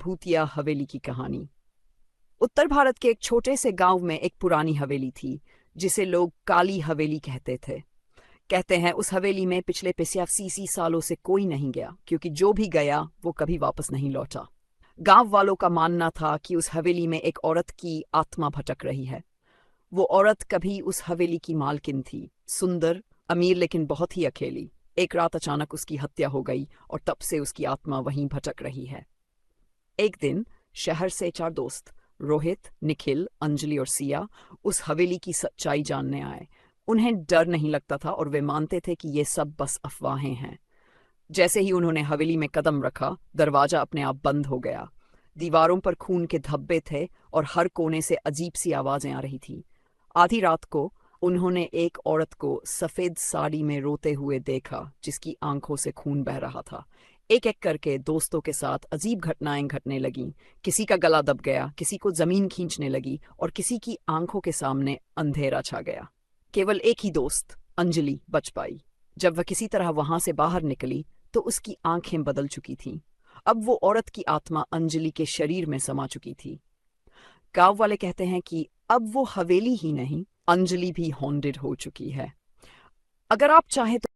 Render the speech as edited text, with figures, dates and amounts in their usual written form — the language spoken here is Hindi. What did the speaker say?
भूतिया हवेली की कहानी। उत्तर भारत के एक छोटे से गांव में एक पुरानी हवेली थी जिसे लोग काली हवेली कहते थे। कहते हैं उस हवेली में पिछले 85 सालों से कोई नहीं गया, क्योंकि जो भी गया वो कभी वापस नहीं लौटा। गांव वालों का मानना था कि उस हवेली में एक औरत की आत्मा भटक रही है। वो औरत कभी उस हवेली की मालकिन थी, सुंदर, अमीर, लेकिन बहुत ही अकेली। एक रात अचानक उसकी हत्या हो गई और तब से उसकी आत्मा वहीं भटक रही है। एक दिन शहर से 4 दोस्त, रोहित, निखिल, अंजलि और सिया, उस हवेली की सच्चाई जानने आए। उन्हें डर नहीं लगता था और वे मानते थे कि ये सब बस अफवाहें हैं। जैसे ही उन्होंने हवेली में कदम रखा, दरवाजा अपने आप बंद हो गया। दीवारों पर खून के धब्बे थे और हर कोने से अजीब सी आवाजें आ रही थी। आधी रात को उन्होंने एक औरत को सफेद साड़ी में रोते हुए देखा, जिसकी आंखों से खून बह रहा था। एक एक करके दोस्तों के साथ अजीब घटनाएं घटने लगीं। किसी का गला दब गया, किसी को जमीन खींचने लगी और किसी की आंखों के सामने अंधेरा छा गया। केवल एक ही दोस्त, अंजलि, बच पाई। जब वह किसी तरह वहां से बाहर निकली तो उसकी आंखें बदल चुकी थीं। अब वो औरत की आत्मा अंजलि के शरीर में समा चुकी थी। गांव वाले कहते हैं कि अब वो हवेली ही नहीं, अंजलि भी हॉन्टेड हो चुकी है। अगर आप चाहें तो